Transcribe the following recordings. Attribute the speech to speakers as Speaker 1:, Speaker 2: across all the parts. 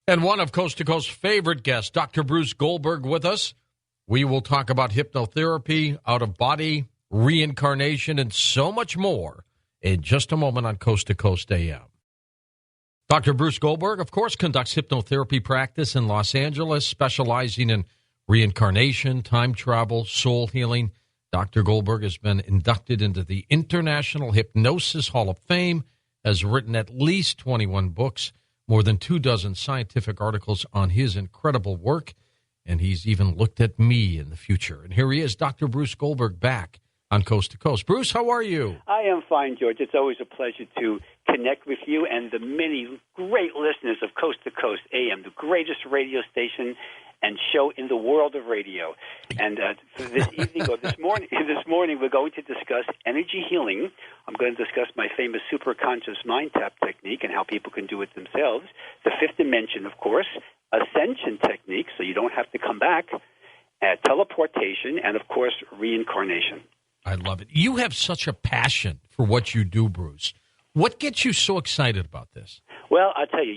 Speaker 1: And one of Coast to Coast's favorite guests, Dr. Bruce Goldberg, with us. We will talk about hypnotherapy, out-of-body, reincarnation, and so much more in just a moment on Coast to Coast AM. Dr. Bruce Goldberg, of course, conducts hypnotherapy practice in Los Angeles, specializing in reincarnation, time travel, soul healing. Dr. Goldberg has been inducted into the International Hypnosis Hall of Fame, has written at least 21 books, more than 24 scientific articles on his incredible work, and he's even looked at me in the future. And here he is, Dr. Bruce Goldberg, back on Coast to Coast. Bruce, how are you?
Speaker 2: I am fine, George. It's always a pleasure to connect with you and the many great listeners of Coast to Coast AM, the greatest radio station and show in the world of radio. And this evening or this morning, we're going to discuss energy healing. I'm going to discuss my famous superconscious mind tap technique and how people can do it themselves. The fifth dimension, of course, ascension technique, so you don't have to come back, teleportation, and, of course, reincarnation.
Speaker 1: I love it. You have such a passion for what you do, Bruce. What gets you so excited about this?
Speaker 2: Well, I'll tell you,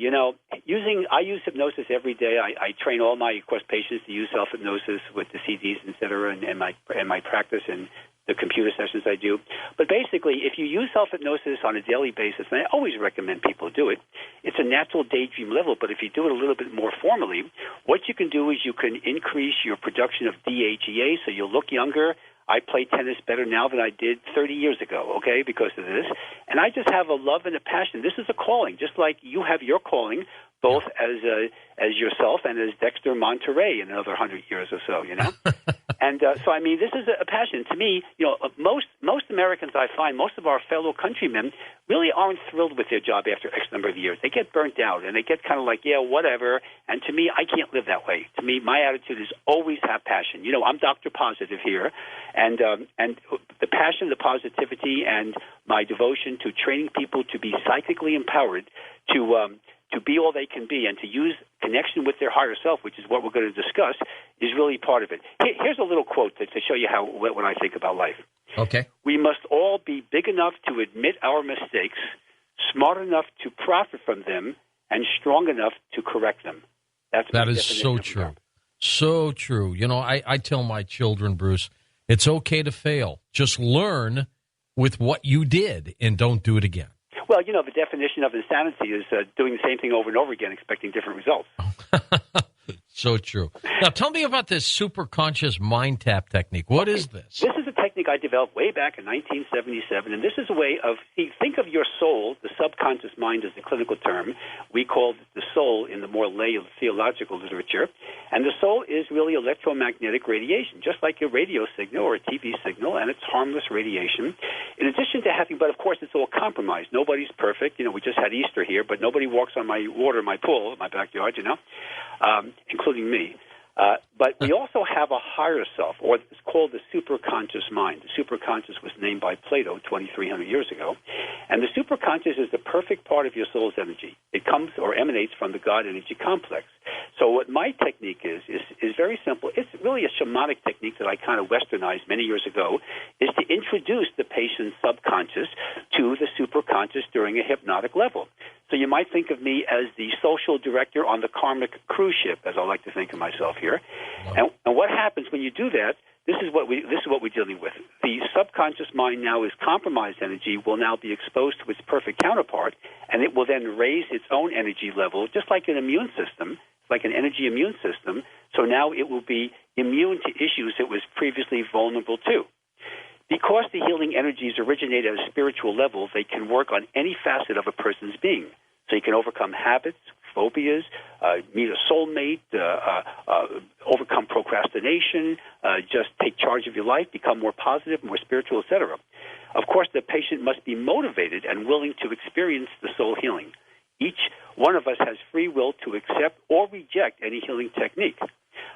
Speaker 2: I use hypnosis every day. I train all my, of course, patients to use self-hypnosis with the CDs, et cetera, and my practice and the computer sessions I do. But basically, if you use self-hypnosis on a daily basis, and I always recommend people do it, it's a natural daydream level, but if you do it a little bit more formally, what you can do is you can increase your production of DHEA, so you'll look younger. I play tennis better now than I did 30 years ago, okay, because of this. And I just have a love and a passion. This is a calling, just like you have your calling, both as yourself and as Dexter Monterey in another 100 years or so, And so, I mean, this is a passion. To me, most Americans, I find, most of our fellow countrymen really aren't thrilled with their job after X number of years. They get burnt out, and they get kind of like, yeah, whatever. And to me, I can't live that way. To me, my attitude is always have passion. I'm Dr. Positive here, and the passion, the positivity, and my devotion to training people to be psychically empowered to be all they can be and to use connection with their higher self, which is what we're going to discuss, is really part of it. Here's a little quote to show you what I think about life.
Speaker 1: Okay.
Speaker 2: We must all be big enough to admit our mistakes, smart enough to profit from them, and strong enough to correct them.
Speaker 1: That is so true. So true. I tell my children, Bruce, it's okay to fail. Just learn with what you did and don't do it again.
Speaker 2: Well, the definition of insanity is doing the same thing over and over again, expecting different results.
Speaker 1: So true. Now, tell me about this superconscious mind tap technique. What is this?
Speaker 2: This is a technique I developed way back in 1977, and this is a way of, think of your soul, the subconscious mind is the clinical term. We call it the soul in the more lay of theological literature. And the soul is really electromagnetic radiation, just like your radio signal or a TV signal, and it's harmless radiation. In addition to having, but of course it's all compromised. Nobody's perfect. We just had Easter here, but nobody walks on my water, my pool, my backyard, including me. But we also have a higher self, or it's called the superconscious mind. The superconscious was named by Plato 2,300 years ago. And the superconscious is the perfect part of your soul's energy. It comes or emanates from the God energy complex. So what my technique is very simple. It's really a shamanic technique that I kind of westernized many years ago, is to introduce the patient's subconscious to the superconscious during a hypnotic level. So you might think of me as the social director on the karmic cruise ship, as I like to think of myself here. Wow. And what happens when you do that? This is what we're dealing with. The subconscious mind now is compromised energy will now be exposed to its perfect counterpart, and it will then raise its own energy level, just like an immune system, like an energy immune system. So now it will be immune to issues it was previously vulnerable to. Because the healing energies originate at a spiritual level, they can work on any facet of a person's being. So you can overcome habits, phobias, meet a soulmate, overcome procrastination, just take charge of your life, become more positive, more spiritual, etc. Of course, the patient must be motivated and willing to experience the soul healing. Each one of us has free will to accept or reject any healing technique.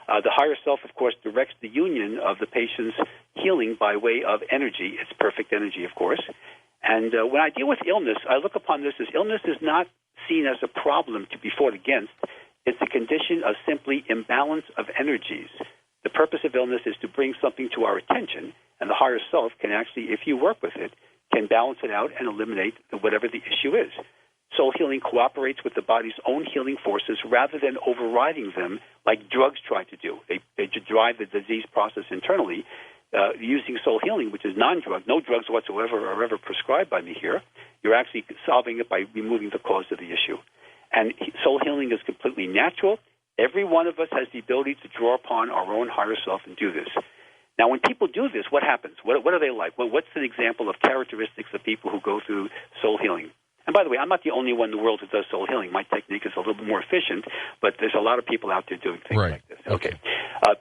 Speaker 2: The higher self, of course, directs the union of the patient's healing by way of energy. It's perfect energy, of course. And when I deal with illness, I look upon this as illness is not seen as a problem to be fought against. It's a condition of simply imbalance of energies. The purpose of illness is to bring something to our attention, and the higher self can actually, if you work with it, can balance it out and eliminate whatever the issue is. Soul healing cooperates with the body's own healing forces rather than overriding them like drugs try to do. They drive the disease process internally using soul healing, which is non-drug. No drugs whatsoever are ever prescribed by me here. You're actually solving it by removing the cause of the issue. And soul healing is completely natural. Every one of us has the ability to draw upon our own higher self and do this. Now, when people do this, what happens? What are they like? Well, what's an example of characteristics of people who go through soul healing? And by the way, I'm not the only one in the world who does soul healing. My technique is a little bit more efficient, but there's a lot of people out there doing things like this. Okay.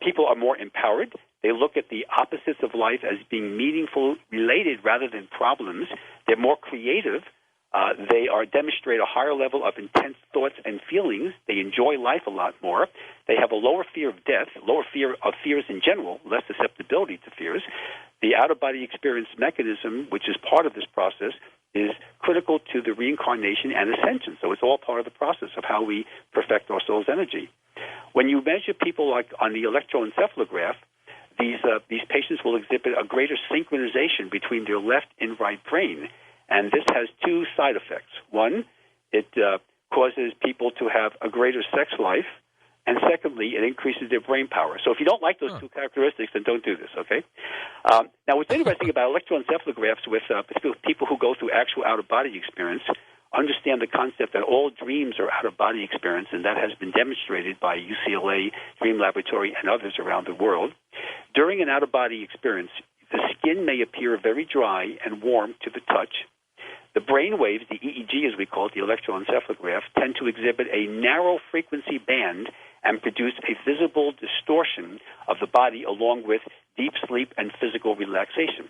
Speaker 2: People are more empowered. They look at the opposites of life as being meaningful, related rather than problems. They're more creative. They demonstrate a higher level of intense thoughts and feelings. They enjoy life a lot more. They have a lower fear of death, lower fear of fears in general, less susceptibility to fears. The out-of-body experience mechanism, which is part of this process, is critical to the reincarnation and ascension. So it's all part of the process of how we perfect our soul's energy. When you measure people like on the electroencephalograph, these patients will exhibit a greater synchronization between their left and right brain. And this has two side effects. One, it causes people to have a greater sex life. And secondly, it increases their brain power. So if you don't like those two characteristics, then don't do this, okay? Now, what's interesting about electroencephalographs with people who go through actual out-of-body experience understand the concept that all dreams are out-of-body experience, and that has been demonstrated by UCLA Dream Laboratory and others around the world. During an out-of-body experience, the skin may appear very dry and warm to the touch. The brain waves, the EEG as we call it, the electroencephalograph, tend to exhibit a narrow frequency band and produce a visible distortion of the body along with deep sleep and physical relaxation.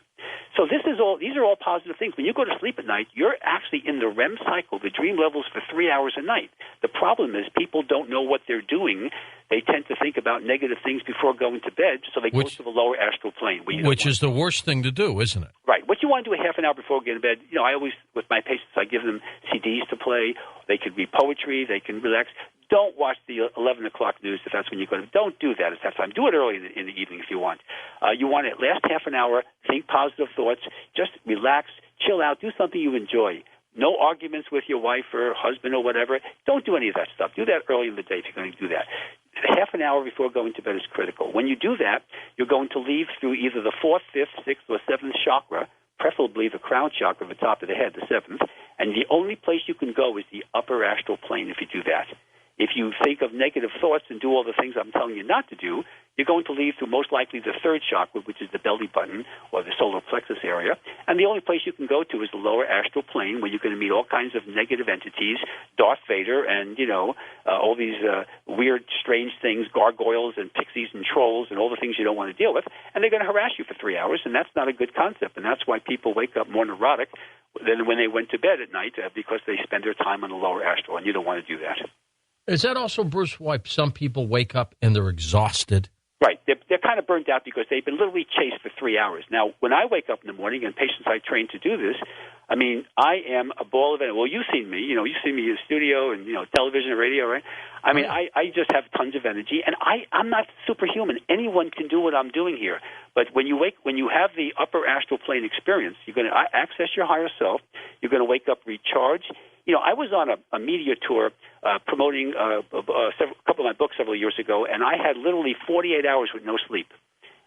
Speaker 2: So these are all positive things. When you go to sleep at night, you're actually in the REM cycle, the dream levels, for 3 hours a night. The problem is people don't know what they're doing. They tend to think about negative things before going to bed, so they go to the lower astral plane.
Speaker 1: Which is the worst thing to do, isn't it?
Speaker 2: Right. What you want to do a half an hour before going to bed, I always, with my patients, I give them CDs to play. They could read poetry. They can relax. Don't watch the 11 o'clock news if that's when you go to bed. Don't do that at that time. Do it early in the evening if you want. You want to last half an hour, think positive thoughts, just relax, chill out, do something you enjoy. No arguments with your wife or husband or whatever. Don't do any of that stuff. Do that early in the day if you're going to do that. Half an hour before going to bed is critical. When you do that, you're going to leave through either the 4th, 5th, 6th, or 7th chakra, preferably the crown chakra, the top of the head, the 7th, and the only place you can go is the upper astral plane if you do that. If you think of negative thoughts and do all the things I'm telling you not to do, you're going to leave through most likely the 3rd chakra, which is the belly button or the solar plexus area. And the only place you can go to is the lower astral plane, where you're going to meet all kinds of negative entities, Darth Vader and, all these weird, strange things, gargoyles and pixies and trolls and all the things you don't want to deal with. And they're going to harass you for 3 hours, and that's not a good concept. And that's why people wake up more neurotic than when they went to bed at night because they spend their time on the lower astral, and you don't want to do that.
Speaker 1: Is that also, Bruce, why some people wake up and they're exhausted?
Speaker 2: Right. They're kind of burnt out because they've been literally chased for 3 hours. Now, when I wake up in the morning, and patients I train to do this, I am a ball of energy. Well, you've seen me. You see me in the studio and, television and radio, right? I just have tons of energy, and I'm not superhuman. Anyone can do what I'm doing here. But when you have the upper astral plane experience, you're going to access your higher self. You're going to wake up recharged. I was on a media tour promoting a couple of my books several years ago, and I had literally 48 hours with no sleep.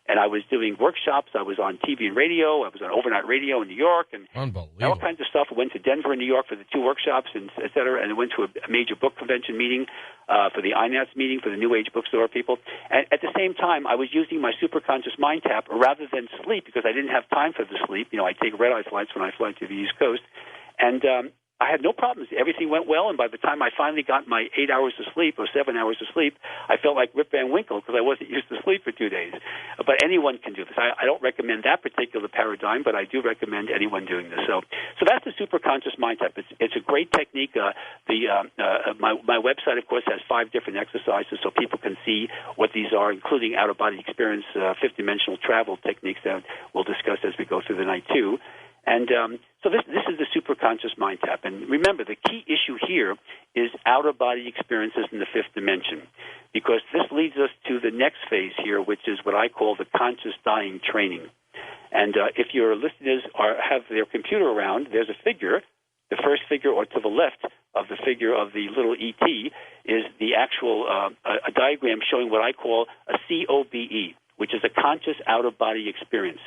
Speaker 2: And I was doing workshops. I was on TV and radio. I was on overnight radio in New York, and all kinds of stuff. I went to Denver and New York for the 2 workshops, and et cetera, and I went to a major book convention meeting for the INATS meeting for the New Age bookstore people. And at the same time, I was using my superconscious mind tap rather than sleep because I didn't have time for the sleep. I take red-eye flights when I fly to the East Coast. And I had no problems. Everything went well, and by the time I finally got my 8 hours of sleep or 7 hours of sleep, I felt like Rip Van Winkle because I wasn't used to sleep for 2 days. But anyone can do this. I don't recommend that particular paradigm, but I do recommend anyone doing this. So that's the superconscious mind tap. It's a great technique. My website, of course, has 5 different exercises so people can see what these are, including out-of-body experience, fifth-dimensional travel techniques that we'll discuss as we go through the night, too. And so this is the superconscious mind tap. And remember, the key issue here is out-of-body experiences in the 5th dimension, because this leads us to the next phase here, which is what I call the conscious dying training. And if your listeners have their computer around, there's a figure, the first figure or to the left of the figure of the little ET is the actual a diagram showing what I call a COBE, which is a conscious out-of-body experience.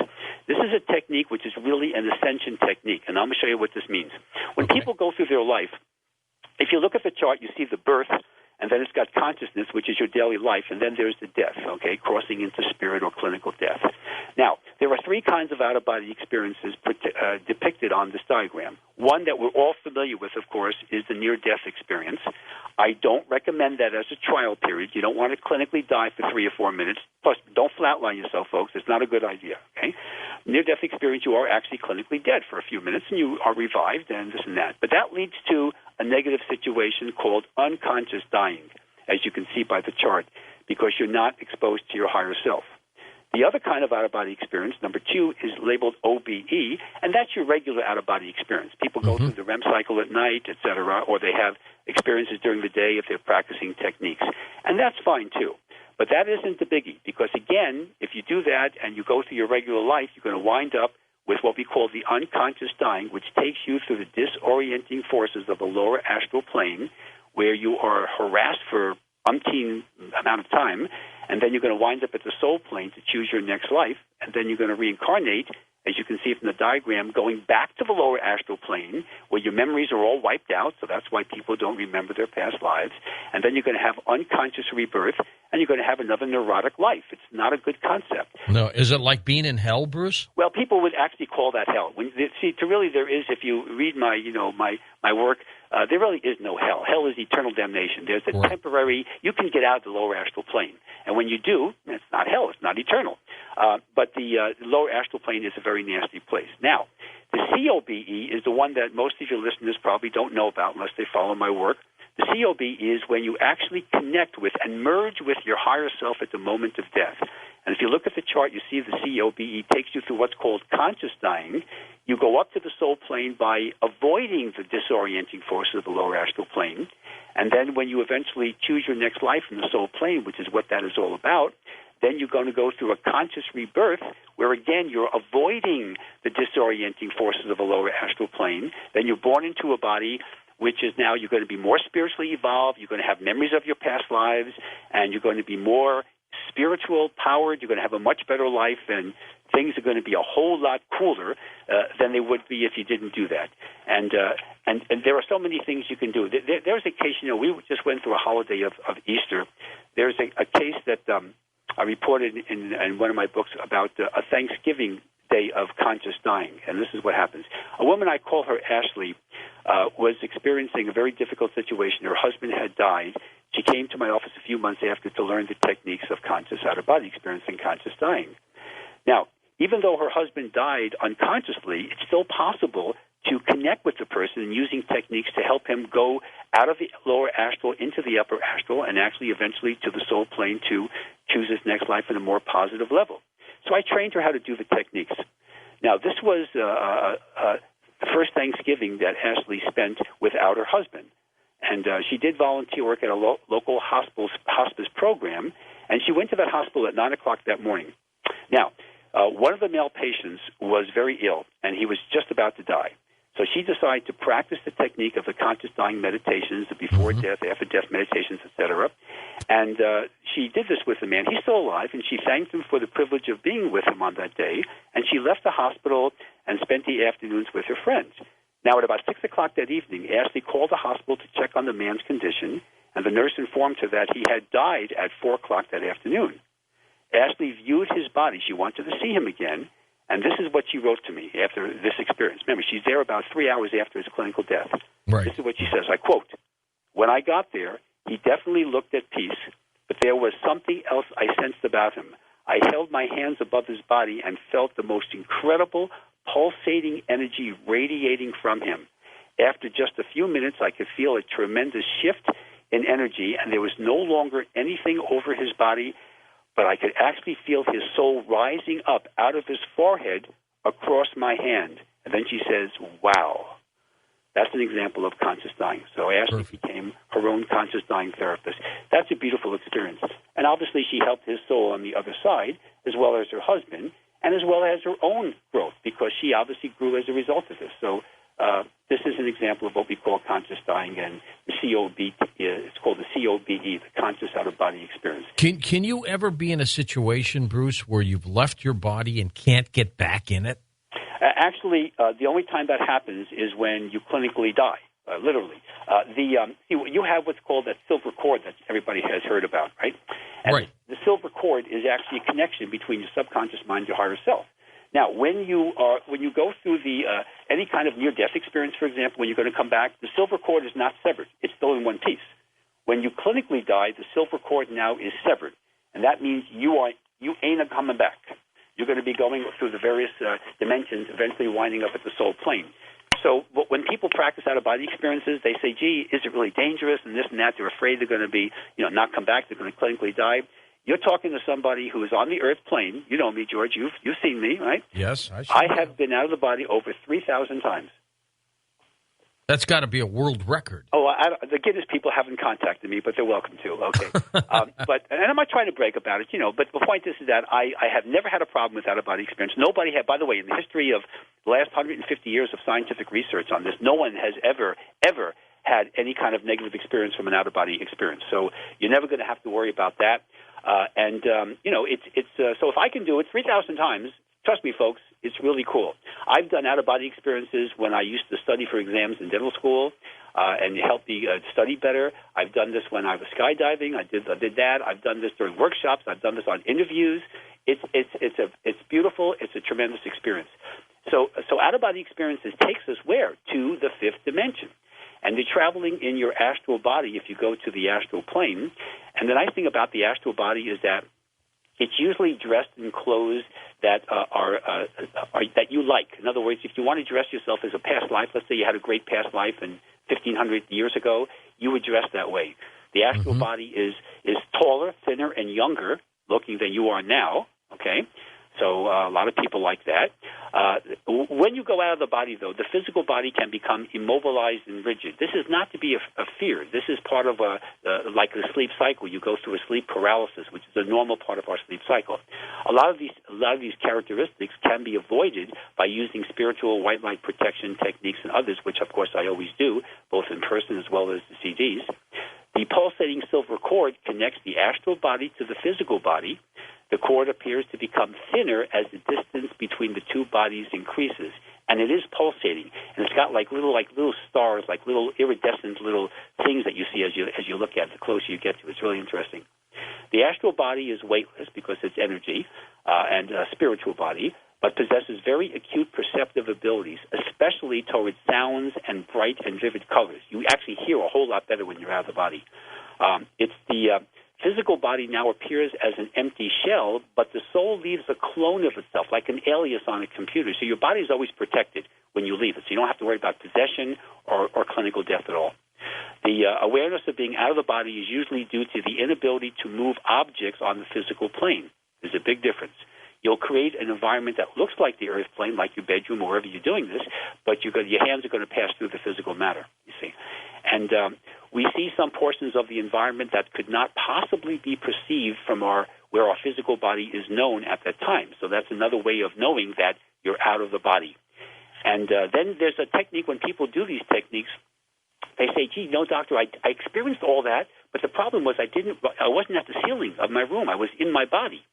Speaker 2: This is a technique which is really an ascension technique, and I'm going to show you what this means. When people go through their life, if you look at the chart, you see the birth, and then it's got consciousness, which is your daily life, and then there's the death, okay, crossing into spirit or clinical death. Now, there are three kinds of out-of-body experiences depicted on this diagram. One that we're all familiar with, of course, is the near-death experience. I don't recommend that as a trial period. You don't want to clinically die for 3 or 4 minutes. Plus, don't flatline yourself, folks. It's not a good idea, okay? Near-death experience, you are actually clinically dead for a few minutes, and you are revived and this and that. But that leads to a negative situation called unconscious dying, as you can see by the chart, because you're not exposed to your higher self. The other kind of out-of-body experience, number 2, is labeled OBE, and that's your regular out-of-body experience. People go through the REM cycle at night, et cetera, or they have experiences during the day if they're practicing techniques. And that's fine, too. But that isn't the biggie, because, again, if you do that and you go through your regular life, you're going to wind up with what we call the unconscious dying, which takes you through the disorienting forces of the lower astral plane, where you are harassed for umpteen amount of time, and then you're going to wind up at the soul plane to choose your next life, and then you're going to reincarnate, as you can see from the diagram, going back to the lower astral plane, where your memories are all wiped out, so that's why people don't remember their past lives, and then you're going to have unconscious rebirth, and you're going to have another neurotic life. It's not a good concept.
Speaker 1: No, is it like being in hell, Bruce?
Speaker 2: Well, people would actually call that hell. There is, if you read my work, there really is no hell. Hell is eternal damnation. There's a temporary, you can get out of the lower astral plane. And when you do, it's not hell, it's not eternal. But the lower astral plane is a very nasty place. Now, the COBE is the one that most of your listeners probably don't know about unless they follow my work. The COB is when you actually connect with and merge with your higher self at the moment of death. And if you look at the chart, you see the COBE takes you through what's called conscious dying. You go up to the soul plane by avoiding the disorienting forces of the lower astral plane. And then when you eventually choose your next life in the soul plane, which is what that is all about, then you're going to go through a conscious rebirth where, again, you're avoiding the disorienting forces of the lower astral plane. Then you're born into a body which is now you're going to be more spiritually evolved, you're going to have memories of your past lives, and you're going to be more spiritual powered, you're going to have a much better life, and things are going to be a whole lot cooler than they would be if you didn't do that. And there are so many things you can do. There's a case, we just went through a holiday of Easter. There's a case that I reported in one of my books about a Thanksgiving day of conscious dying, and this is what happens. A woman, I call her Ashley, was experiencing a very difficult situation. Her husband had died. She came to my office a few months after to learn the techniques of conscious out-of-body experience and conscious dying. Now, even though her husband died unconsciously, it's still possible to connect with the person using techniques to help him go out of the lower astral into the upper astral and actually eventually to the soul plane to choose his next life in a more positive level. So I trained her how to do the techniques. Now, this was the first Thanksgiving that Ashley spent without her husband. And she did volunteer work at a local hospice program, and she went to that hospital at 9 o'clock that morning. Now, one of the male patients was very ill, and he was just about to die. So she decided to practice the technique of the conscious dying meditations, the before-death, after-death meditations, etc. And she did this with the man. He's still alive, and she thanked him for the privilege of being with him on that day. And she left the hospital and spent the afternoons with her friends. Now, at about 6 o'clock that evening, Ashley called the hospital to check on the man's condition, and the nurse informed her that he had died at 4 o'clock that afternoon. Ashley viewed his body. She wanted to see him again. And this is what she wrote to me after this experience. Remember, she's there about 3 hours after his clinical death.
Speaker 1: Right.
Speaker 2: This is what she says. I quote, "When I got there, he definitely looked at peace, but there was something else I sensed about him. I held my hands above his body and felt the most incredible, pulsating energy radiating from him. After just a few minutes, I could feel a tremendous shift in energy, and there was no longer anything over his body, but I could actually feel his soul rising up out of his forehead across my hand." And then she says, "Wow." That's an example of conscious dying. So Ashley became her own conscious dying therapist. That's a beautiful experience. And obviously she helped his soul on the other side, as well as her husband, and as well as her own growth, because she obviously grew as a result of this. So This is an example of what we call conscious dying, and the COB, it's called the COBE, the conscious out-of-body experience.
Speaker 1: Can you ever be in a situation, Bruce, where you've left your body and can't get back in it?
Speaker 2: Actually, the only time that happens is when you clinically die, literally. You have what's called that silver cord that everybody has heard about, right? And
Speaker 1: right.
Speaker 2: The silver cord is actually a connection between your subconscious mind and your higher self. Now, when you go through any kind of near-death experience, for example, when you're going to come back, the silver cord is not severed. It's still in one piece. When you clinically die, the silver cord now is severed, and that means you ain't coming back. You're going to be going through the various dimensions, eventually winding up at the soul plane. So when people practice out-of-body experiences, they say, gee, is it really dangerous, and this and that. They're afraid they're going to be, not come back. They're going to clinically die. You're talking to somebody who is on the earth plane. You know me, George. You've seen me, right?
Speaker 1: Yes.
Speaker 2: I have been out of the body over 3,000 times.
Speaker 1: That's got to be a world record.
Speaker 2: Oh, the Guinness people haven't contacted me, but they're welcome to. Okay, and I'm not trying to brag about it, But the point is that I have never had a problem with out-of-body experience. Nobody had, by the way, in the history of the last 150 years of scientific research on this, no one has ever had any kind of negative experience from an out-of-body experience. So you're never going to have to worry about that. So if I can do it 3,000 times, trust me, folks, it's really cool. I've done out-of-body experiences when I used to study for exams in dental school, and it helped me study better. I've done this when I was skydiving. I did that. I've done this during workshops. I've done this on interviews. It's beautiful. It's a tremendous experience. So out-of-body experiences takes us where? To the fifth dimension. And you're traveling in your astral body if you go to the astral plane. And the nice thing about the astral body is that it's usually dressed in clothes that that you like. In other words, if you want to dress yourself as a past life, let's say you had a great past life in 1,500 years ago, you would dress that way. The astral body is taller, thinner, and younger looking than you are now. Okay. So a lot of people like that. When you go out of the body, though, the physical body can become immobilized and rigid. This is not to be a fear. This is part of like the sleep cycle. You go through a sleep paralysis, which is a normal part of our sleep cycle. A lot of these characteristics can be avoided by using spiritual white light protection techniques and others, which, of course, I always do, both in person as well as the CDs. The pulsating silver cord connects the astral body to the physical body. The cord appears to become thinner as the distance between the two bodies increases, and it is pulsating. And it's got like little stars, like little iridescent little things that you see as you look at it. The closer you get to it, it's really interesting. The astral body is weightless because it's energy and a spiritual body, but possesses very acute perceptive abilities, especially towards sounds and bright and vivid colors. You actually hear a whole lot better when you're out of the body. It's the physical body now appears as an empty shell, but the soul leaves a clone of itself, like an alias on a computer. So your body is always protected when you leave it, so you don't have to worry about possession or clinical death at all. The awareness of being out of the body is usually due to the inability to move objects on the physical plane. There's a big difference. You'll create an environment that looks like the earth plane, like your bedroom or wherever you're doing this, but your hands are going to pass through the physical matter, you see. And we see some portions of the environment that could not possibly be perceived from where our physical body is known at that time. So that's another way of knowing that you're out of the body. And then there's a technique when people do these techniques. They say, gee, no, doctor, I experienced all that, but the problem was I wasn't at the ceiling of my room. I was in my body.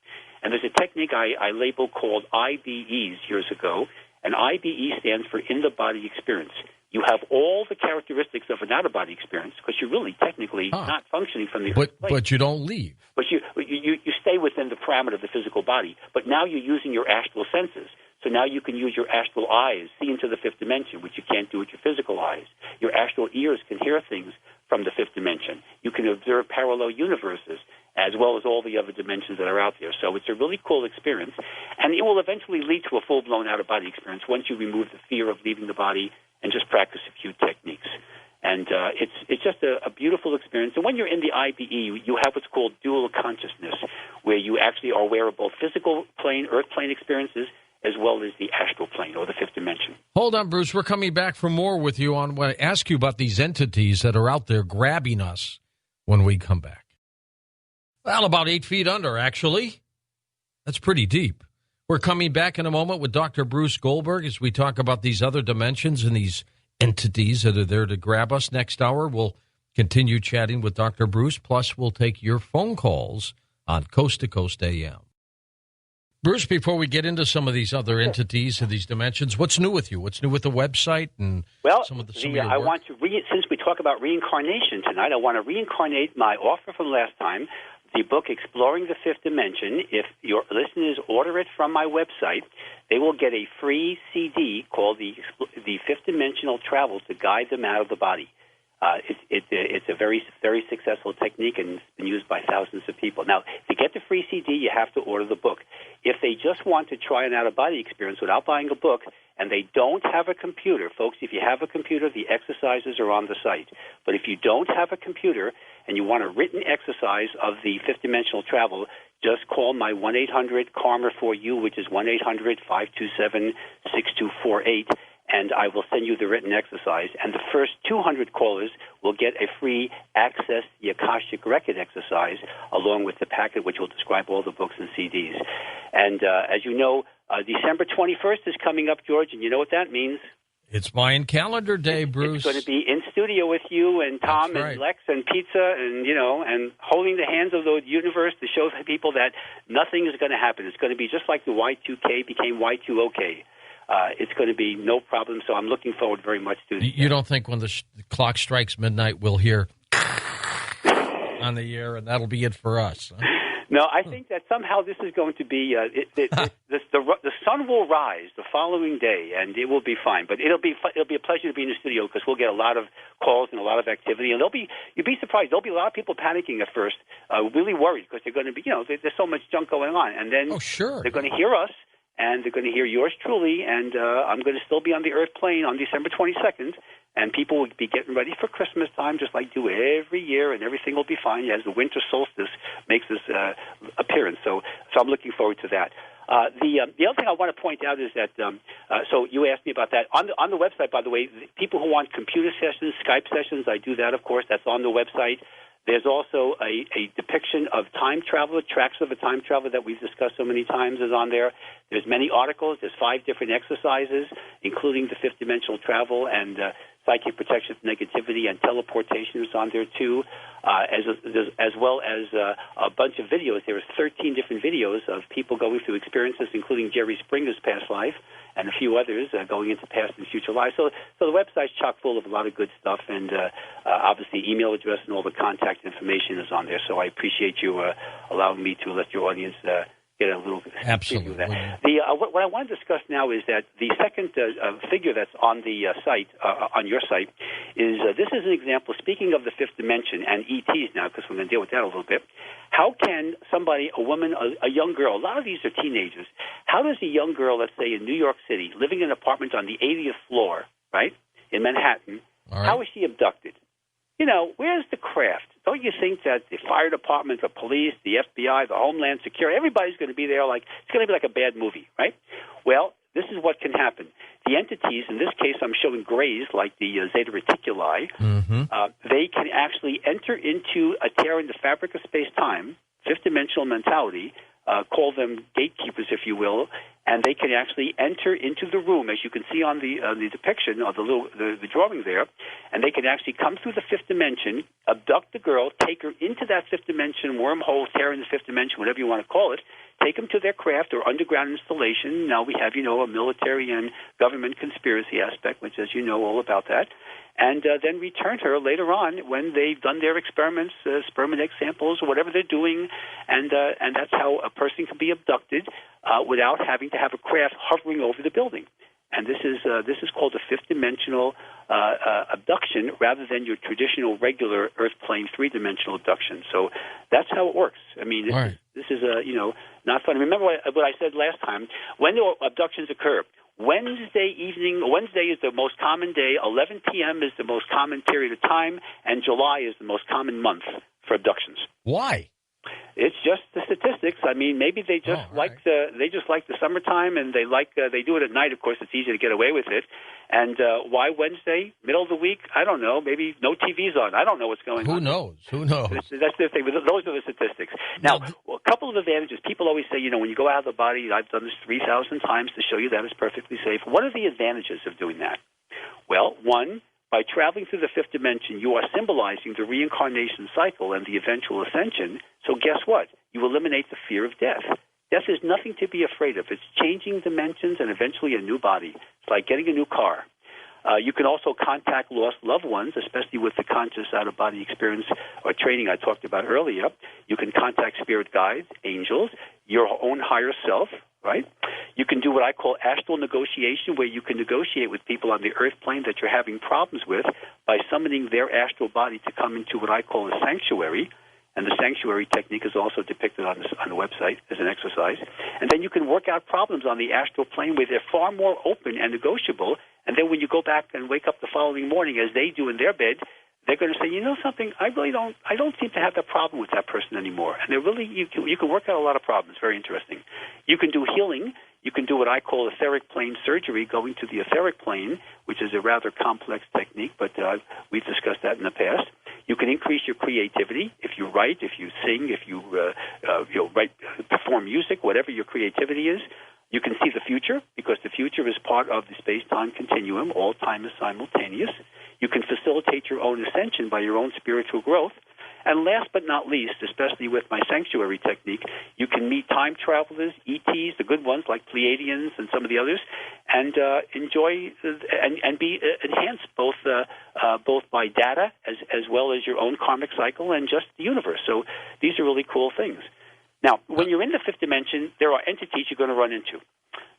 Speaker 2: And there's a technique I labeled called IBEs years ago, and IBE stands for in-the-body experience. You have all the characteristics of an out-of-body experience because you're really technically not functioning from the earth plane.
Speaker 1: But you don't leave.
Speaker 2: But you stay within the parameter of the physical body. But now you're using your astral senses. So now you can use your astral eyes, see into the fifth dimension, which you can't do with your physical eyes. Your astral ears can hear things from the fifth dimension. You can observe parallel universes as well as all the other dimensions that are out there. So it's a really cool experience. And it will eventually lead to a full-blown out-of-body experience once you remove the fear of leaving the body and just practice a few techniques. And it's just a beautiful experience. And when you're in the IBE, you have what's called dual consciousness, where you actually are aware of both physical plane, earth plane experiences, as well as the astral plane or the fifth dimension.
Speaker 1: Hold on, Bruce. We're coming back for more with you on what I ask you about these entities that are out there grabbing us when we come back. Well, about 8 feet under, actually. That's pretty deep. We're coming back in a moment with Dr. Bruce Goldberg as we talk about these other dimensions and these entities that are there to grab us. Next hour, we'll continue chatting with Dr. Bruce, plus we'll take your phone calls on Coast to Coast AM. Bruce, before we get into some of these other entities and these dimensions, what's new with you? What's new with the website and some of your
Speaker 2: I
Speaker 1: work?
Speaker 2: want to since we talk about reincarnation tonight, I want to reincarnate my offer from last time, the book Exploring the Fifth Dimension. If your listeners order it from my website, they will get a free CD called the Fifth Dimensional Travel to guide them out of the body. It's a very, very successful technique, and it's been used by thousands of people. Now, to get the free CD, you have to order the book. If they just want to try an out-of-body experience without buying a book, and they don't have a computer, folks, if you have a computer, the exercises are on the site. But if you don't have a computer and you want a written exercise of the fifth dimensional travel, just call my 1-800-KARMA-4U, which is 1-800-527-6248, and I will send you the written exercise. And the first 200 callers will get a free Access the Akashic Record exercise, along with the packet, which will describe all the books and CDs. And as you know, December 21st is coming up, George, and you know what that means?
Speaker 1: It's Mayan calendar day, Bruce.
Speaker 2: It's going to be in studio with you and Tom and Lex and Pizza and, and holding the hands of the universe to show people that nothing is going to happen. It's going to be just like the Y2K became Y2OK. It's going to be no problem, so I'm looking forward very much to it.
Speaker 1: You don't think when the clock strikes midnight we'll hear on the air, and that'll be it for us? Huh?
Speaker 2: No, I think that somehow this is going to be the sun will rise the following day, and it will be fine. But it'll be a pleasure to be in the studio because we'll get a lot of calls and a lot of activity, and you'll be surprised. There'll be a lot of people panicking at first, really worried because they're going to be there's so much junk going on, and then they're going to hear us. And they're going to hear yours truly, and I'm going to still be on the Earth plane on December 22nd, and people will be getting ready for Christmas time just like do every year, and everything will be fine as the winter solstice makes its appearance. So I'm looking forward to that. The other thing I want to point out is that, so you asked me about that. On the website, by the way, people who want computer sessions, Skype sessions, I do that, of course. That's on the website. There's also a depiction of time travel, tracks of a time traveler that we've discussed so many times is on there. There's many articles. There's 5 different exercises, including the fifth dimensional travel and psychic protection from negativity, and teleportation is on there too, as well as a bunch of videos. There are 13 different videos of people going through experiences, including Jerry Springer's past life and a few others going into past and future lives. So the website's chock full of a lot of good stuff, and obviously email address and all the contact information is on there. So I appreciate you allowing me to let your audience get a little
Speaker 1: absolutely
Speaker 2: of that. What I want to discuss now is that the second figure that's on the site, on your site, is this is an example, speaking of the fifth dimension and ETs now, because we're going to deal with that a little bit. How can somebody, a woman, a young girl, a lot of these are teenagers, how does a young girl, let's say in New York City, living in an apartment on the 80th floor, right, in Manhattan, how is she abducted? Where's the craft? Don't you think that the fire department, the police, the FBI, the Homeland Security, everybody's going to be there it's going to be like a bad movie, right? Well, this is what can happen. The entities, in this case I'm showing grays like the Zeta Reticuli, they can actually enter into a tear in the fabric of space-time, fifth-dimensional mentality, call them gatekeepers, if you will, and they can actually enter into the room, as you can see on the depiction of the drawing there, and they can actually come through the fifth dimension, abduct the girl, take her into that fifth dimension, wormhole, tear in the fifth dimension, whatever you want to call it, take them to their craft or underground installation. Now we have, a military and government conspiracy aspect, which, as you know, all about that, and then return her later on when they've done their experiments, sperm and egg samples, or whatever they're doing, and that's how a person can be abducted without having to have a craft hovering over the building. And this is called a fifth dimensional abduction rather than your traditional regular Earth plane 3-dimensional abduction. So that's how it works. I mean, this is not fun. Remember what I said last time. When the abductions occur, Wednesday is the most common day, 11 p.m. is the most common period of time, and July is the most common month for abductions.
Speaker 1: Why?
Speaker 2: It's just the statistics. I mean, maybe they just like the summertime, and they do it at night. Of course, it's easy to get away with it. And why Wednesday, middle of the week? I don't know. Maybe no TV's on. I don't know what's going on.
Speaker 1: Who knows?
Speaker 2: That's the thing. Those are the statistics. Now, a couple of advantages. People always say, when you go out of the body, I've done this 3,000 times to show you that it's perfectly safe. What are the advantages of doing that? Well, one, by traveling through the fifth dimension, you are symbolizing the reincarnation cycle and the eventual ascension. So guess what? You eliminate the fear of death. Death is nothing to be afraid of. It's changing dimensions and eventually a new body. It's like getting a new car. You can also contact lost loved ones, especially with the conscious out-of-body experience or training I talked about earlier. You can contact spirit guides, angels, your own higher self, right? You can do what I call astral negotiation, where you can negotiate with people on the earth plane that you're having problems with by summoning their astral body to come into what I call a sanctuary. And the sanctuary technique is also depicted on the website as an exercise. And then you can work out problems on the astral plane where they're far more open and negotiable. And then when you go back and wake up the following morning, as they do in their bed, they're going to say, you know something, I don't seem to have that problem with that person anymore. And they're really, you can work out a lot of problems. Very interesting. You can do healing. You can do what I call etheric plane surgery, going to the etheric plane, which is a rather complex technique, but we've discussed that in the past. You can increase your creativity if you write, if you sing, if you write, perform music, whatever your creativity is. You can see the future, because the future is part of the space-time continuum. All time is simultaneous. You can facilitate your own ascension by your own spiritual growth. And last but not least, especially with my sanctuary technique, you can meet time travelers, ETs, the good ones like Pleiadians and some of the others, and enjoy and be enhanced both by data as well as your own karmic cycle and just the universe. So these are really cool things. Now, when you're in the fifth dimension, there are entities you're going to run into.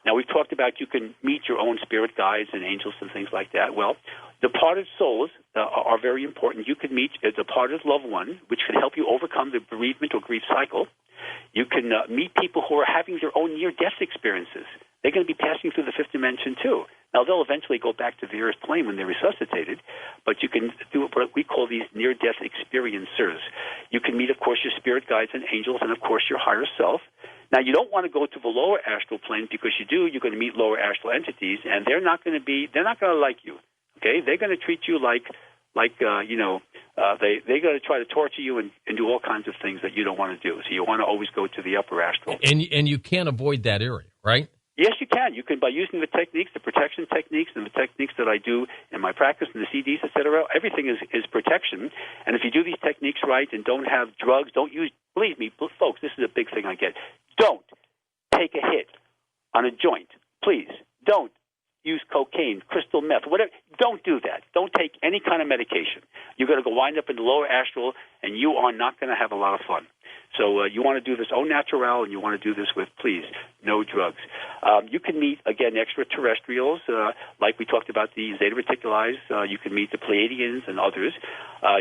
Speaker 2: Now, we've talked about you can meet your own spirit guides and angels and things like that. Well, departed souls are very important. You can meet a departed loved one, which can help you overcome the bereavement or grief cycle. You can meet people who are having their own near-death experiences. They're going to be passing through the fifth dimension, too. Now, they'll eventually go back to the earth plane when they're resuscitated, but you can do what we call these near-death experiencers. You can meet, of course, your spirit guides and angels and, of course, your higher self. Now, you don't want to go to the lower astral plane, because you're going to meet lower astral entities, and they're not going to like you. Okay, they're going to treat you like they're going to try to torture you and do all kinds of things that you don't want to do. So you want to always go to the upper astral.
Speaker 1: And you can't avoid that area, right?
Speaker 2: Yes, you can. You can, by using the techniques, the protection techniques, and the techniques that I do in my practice, and the CDs, et cetera. Everything is protection. And if you do these techniques right and don't have drugs, don't use, believe me, folks, this is a big thing I get. Don't take a hit on a joint. Please, don't use cocaine, crystal meth, whatever. Don't do that. Don't take any kind of medication. You're going to go wind up in the lower astral, and you are not going to have a lot of fun. So you want to do this au naturel, and you want to do this with, please, no drugs. You can meet, again, extraterrestrials, like we talked about the Zeta Reticuli. You can meet the Pleiadians and others.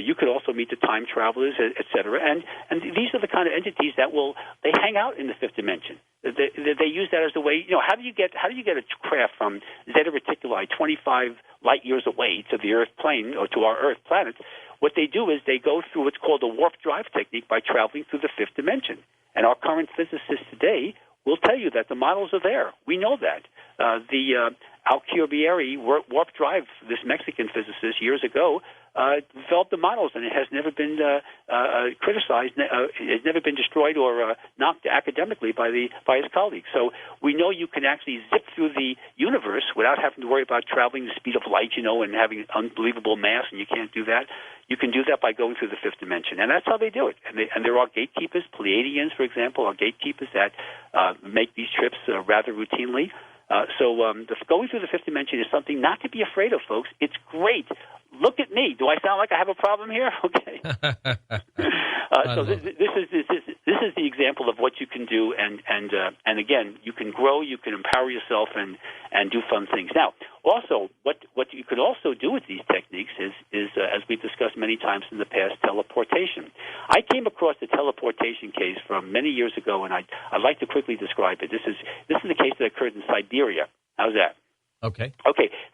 Speaker 2: You could also meet the time travelers, et cetera. And these are the kind of entities that they hang out in the fifth dimension. They use that as a way. How do you get a craft from Zeta Reticuli 25 light years away to the Earth plane or to our Earth planet? What they do is they go through what's called a warp drive technique by traveling through the fifth dimension. And our current physicists today will tell you that the models are there. We know that. The Alcubierre warp drive, this Mexican physicist years ago, developed the models, and it has never been criticized. It's never been destroyed or knocked academically by his colleagues. So we know you can actually zip through the universe without having to worry about traveling the speed of light, and having unbelievable mass, and you can't do that. You can do that by going through the fifth dimension, and that's how they do it. And there are gatekeepers, Pleiadians, for example, are gatekeepers that make these trips rather routinely. So going through the fifth dimension is something not to be afraid of, folks. It's great. Look at me. Do I sound like I have a problem here? Okay. So this is the example of what you can do, and again, you can grow, you can empower yourself, and do fun things. Now, also, what you could also do with these techniques is as we've discussed many times in the past, teleportation. I came across the teleportation case from many years ago, and I'd like to quickly describe it. This is a case that occurred in Siberia. How's that?
Speaker 1: Okay.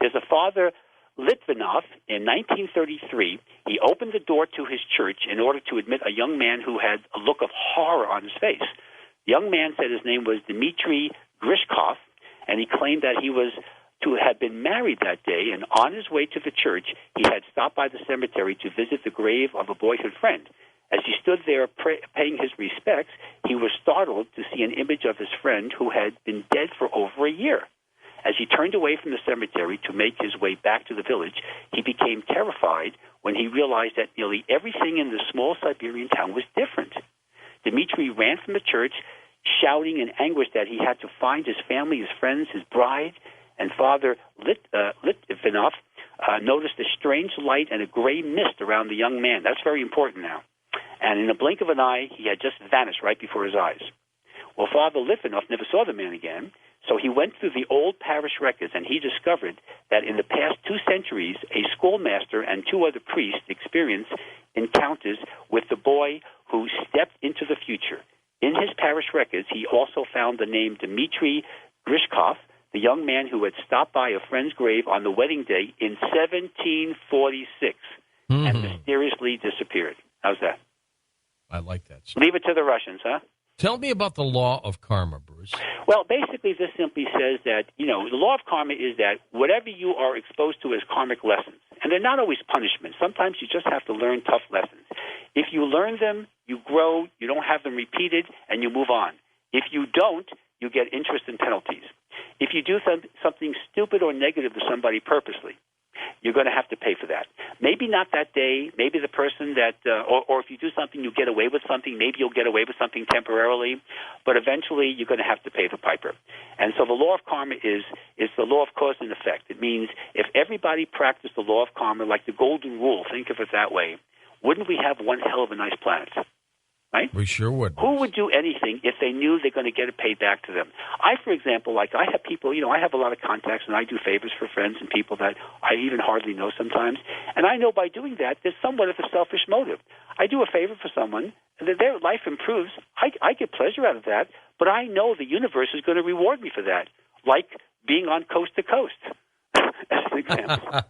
Speaker 2: There's a father, Litvinov, in 1933. He opened the door to his church in order to admit a young man who had a look of horror on his face. The young man said his name was Dmitry Grishkov, and he claimed that he was to have been married that day, and on his way to the church, he had stopped by the cemetery to visit the grave of a boyhood friend. As he stood there paying his respects, he was startled to see an image of his friend who had been dead for over a year. As he turned away from the cemetery to make his way back to the village, he became terrified when he realized that nearly everything in the small Siberian town was different. Dmitri ran from the church, shouting in anguish that he had to find his family, his friends, his bride, and Father Litvinov noticed a strange light and a gray mist around the young man. That's very important now. And in a blink of an eye, he had just vanished right before his eyes. Well, Father Litvinov never saw the man again, so he went through the old parish records, and he discovered that in the past 2 centuries, a schoolmaster and 2 other priests experienced encounters with the boy who stepped into the future. In his parish records, he also found the name Dmitry Grishkov, the young man who had stopped by a friend's grave on the wedding day in 1746 and mysteriously disappeared. How's that?
Speaker 1: I like that.
Speaker 2: Leave it to the Russians, huh?
Speaker 1: Tell me about the law of karma, Bruce.
Speaker 2: Well, basically, this simply says that, the law of karma is that whatever you are exposed to as karmic lessons, and they're not always punishments. Sometimes you just have to learn tough lessons. If you learn them, you grow, you don't have them repeated, and you move on. If you don't, you get interest and penalties. If you do something stupid or negative to somebody purposely, you're going to have to pay for that. Maybe not that day. Maybe the person that, or if you do something, you get away with something. Maybe you'll get away with something temporarily, but eventually you're going to have to pay the piper. And so the law of karma is the law of cause and effect. It means if everybody practiced the law of karma like the golden rule, think of it that way, wouldn't we have one hell of a nice planet? Right?
Speaker 1: We sure would.
Speaker 2: Who would do anything if they knew they're going to get it paid back to them? I, for example, I have people, I have a lot of contacts, and I do favors for friends and people that I even hardly know sometimes. And I know by doing that, there's somewhat of a selfish motive. I do a favor for someone, and their life improves. I get pleasure out of that, but I know the universe is going to reward me for that, like being on Coast to Coast, as an example.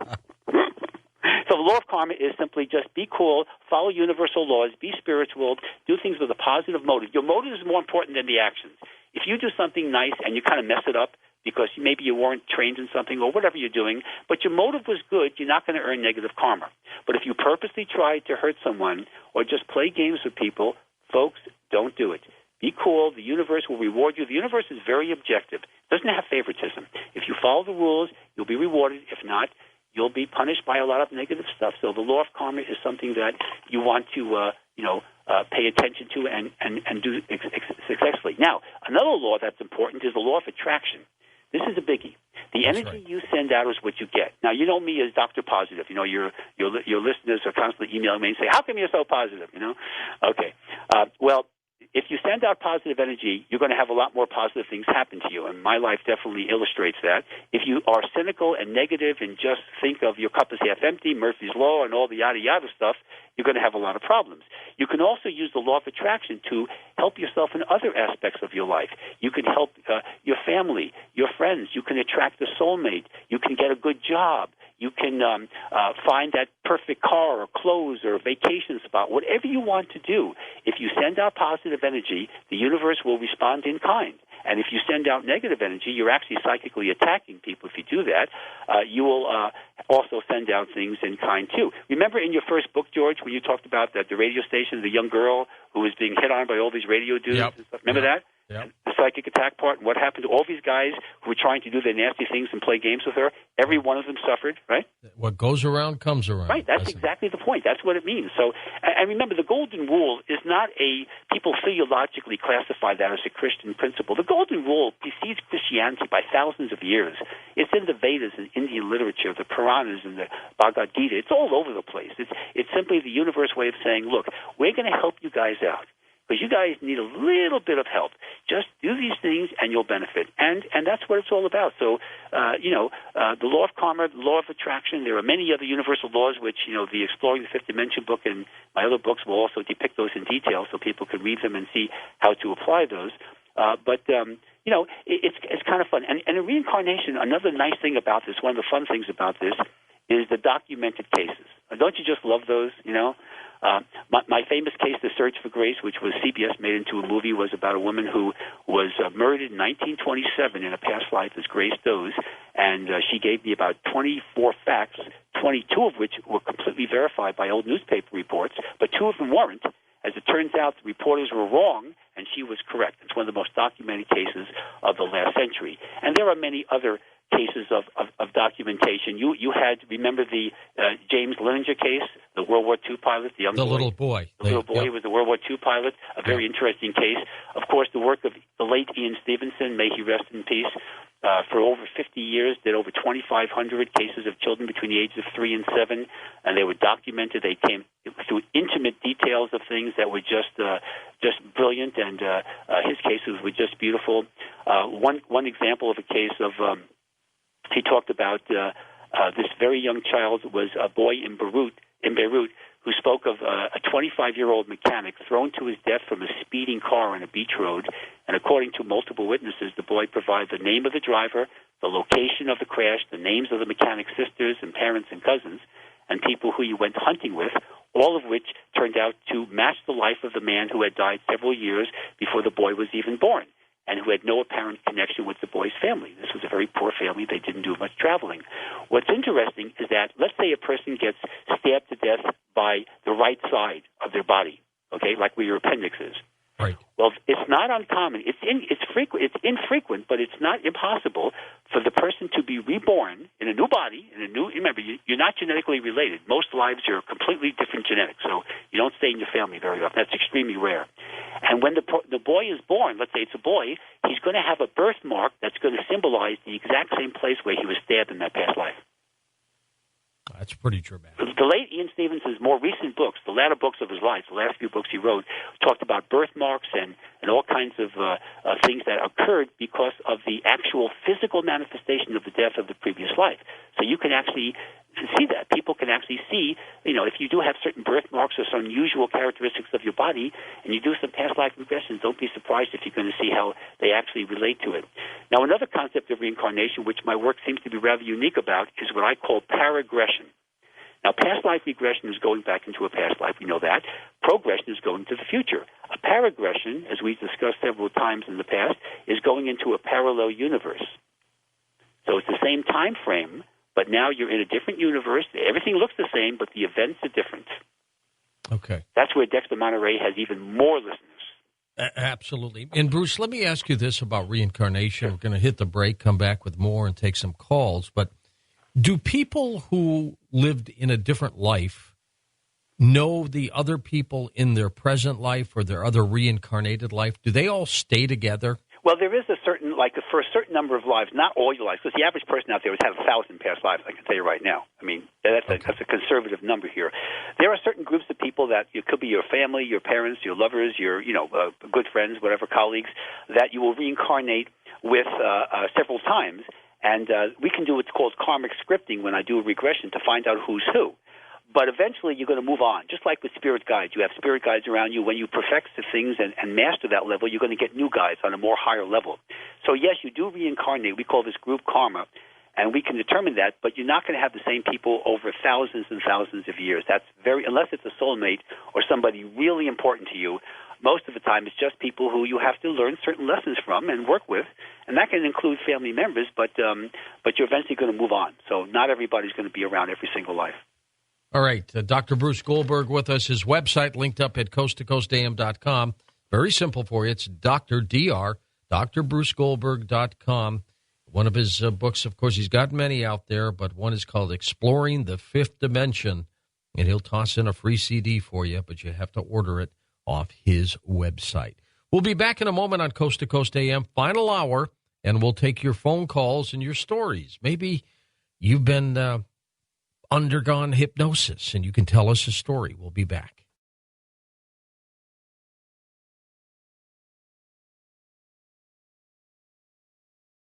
Speaker 2: So the law of karma is simply just be cool, follow universal laws, be spiritual, do things with a positive motive. Your motive is more important than the actions. If you do something nice and you kind of mess it up because maybe you weren't trained in something or whatever you're doing, but your motive was good, you're not going to earn negative karma. But if you purposely try to hurt someone or just play games with people, folks, don't do it. Be cool. The universe will reward you. The universe is very objective. It doesn't have favoritism. If you follow the rules, you'll be rewarded. If not, you'll be punished by a lot of negative stuff. So the law of karma is something that you want to, pay attention to and do successfully. Now, another law that's important is the law of attraction. This is a biggie. The energy you send out is what you get. Now, you know me as Dr. Positive. Your listeners are constantly emailing me and say, how come you're so positive? Okay. Well, if you send out positive energy, you're going to have a lot more positive things happen to you, and my life definitely illustrates that. If you are cynical and negative and just think of your cup as half empty, Murphy's Law, and all the yada-yada stuff, you're going to have a lot of problems. You can also use the law of attraction to help yourself in other aspects of your life. You can help your family, your friends. You can attract a soulmate. You can get a good job. You can find that perfect car or clothes or vacation spot, whatever you want to do. If you send out positive energy, the universe will respond in kind. And if you send out negative energy, you're actually psychically attacking people. If you do that, you will also send out things in kind, too. Remember in your first book, George, when you talked about the radio station, the young girl who was being hit on by all these radio dudes and stuff? Remember that? Yep. The psychic attack part, and what happened to all these guys who were trying to do their nasty things and play games with her? Every one of them suffered, right?
Speaker 1: What goes around comes around.
Speaker 2: Right, that's exactly the point. That's what it means. So, and remember, the golden rule is not people theologically classify that as a Christian principle. The golden rule precedes Christianity by thousands of years. It's in the Vedas and Indian literature, the Puranas and the Bhagavad Gita. It's all over the place. It's simply the universe way of saying, look, we're going to help you guys out, because you guys need a little bit of help. Just do these things and you'll benefit. And that's what it's all about. So, the law of karma, the law of attraction, there are many other universal laws which, the Exploring the Fifth Dimension book and my other books will also depict those in detail so people can read them and see how to apply those. It's kind of fun. And in reincarnation, another nice thing about this, one of the fun things about this, is the documented cases. Don't you just love those, My famous case, The Search for Grace, which was CBS made into a movie, was about a woman who was murdered in 1927 in a past life as Grace Doe's, and she gave me about 24 facts, 22 of which were completely verified by old newspaper reports, but 2 of them weren't. As it turns out, the reporters were wrong, and she was correct. It's one of the most documented cases of the last century. And there are many other cases of documentation. You had, remember the James Linenger case, the World War II pilot, the young boy?
Speaker 1: Little boy.
Speaker 2: The little boy was the World War II pilot, a very interesting case. Of course, the work of the late Ian Stevenson, may he rest in peace, for over 50 years, did over 2,500 cases of children between the ages of 3 and 7, and they were documented. They came through intimate details of things that were just brilliant, and his cases were just beautiful. One example of a case of he talked about this very young child was a boy in Beirut, who spoke of a 25-year-old mechanic thrown to his death from a speeding car on a beach road. And according to multiple witnesses, the boy provided the name of the driver, the location of the crash, the names of the mechanic's sisters and parents and cousins, and people who he went hunting with, all of which turned out to match the life of the man who had died several years before the boy was even born, and who had no apparent connection with the boy's family. This was a very poor family. They didn't do much traveling. What's interesting is that, let's say a person gets stabbed to death by the right side of their body, okay, like where your appendix is.
Speaker 1: Right.
Speaker 2: Well, it's not uncommon. It's infrequent, but it's not impossible for the person to be reborn in a new body, remember, you're not genetically related. Most lives are completely different genetics, so you don't stay in your family very often. That's extremely rare. And when the boy is born, let's say it's a boy, he's going to have a birthmark that's going to symbolize the exact same place where he was stabbed in that past life.
Speaker 1: That's pretty dramatic.
Speaker 2: The late Ian Stevenson's more recent books, the latter books of his life, the last few books he wrote, talked about birthmarks and all kinds of things that occurred because of the actual physical manifestation of the death of the previous life. So you can actually see that. People can actually see, if you do have certain birthmarks or some unusual characteristics of your body, and you do some past life regressions, don't be surprised if you're going to see how they actually relate to it. Now, another concept of reincarnation, which my work seems to be rather unique about, is what I call paragression. Now, past life regression is going back into a past life. We know that. Progression is going to the future. A paragression, as we've discussed several times in the past, is going into a parallel universe. So it's the same time frame, but now you're in a different universe. Everything looks the same, but the events are different.
Speaker 1: Okay.
Speaker 2: That's where Dexter Monterey has even more listeners.
Speaker 1: Absolutely. And, Bruce, let me ask you this about reincarnation. We're going to hit the break, come back with more, and take some calls. But do people who lived in a different life know the other people in their present life or their other reincarnated life? Do they all stay together?
Speaker 2: Well, there is a certain, for a certain number of lives, not all your lives, because the average person out there has had 1,000 past lives, I can tell you right now. I mean, that's a conservative number here. There are certain groups of people that it could be your family, your parents, your lovers, your, good friends, whatever, colleagues, that you will reincarnate with several times. And we can do what's called karmic scripting when I do a regression to find out who's who. But eventually you're going to move on. Just like with spirit guides, you have spirit guides around you. When you perfect the things and master that level, you're going to get new guides on a more higher level. So yes, you do reincarnate. We call this group karma, and we can determine that. But you're not going to have the same people over thousands and thousands of years. That's unless it's a soulmate or somebody really important to you. Most of the time, it's just people who you have to learn certain lessons from and work with, and that can include family members. But you're eventually going to move on. So not everybody's going to be around every single life.
Speaker 1: All right. Dr. Bruce Goldberg with us. His website linked up at coasttocoastam.com. Very simple for you. It's drbrucegoldberg.com. One of his books, of course, he's got many out there, but one is called Exploring the Fifth Dimension, and he'll toss in a free CD for you, but you have to order it off his website. We'll be back in a moment on Coast to Coast AM, final hour, and we'll take your phone calls and your stories. Maybe you've been undergone hypnosis, and you can tell us a story. We'll be back.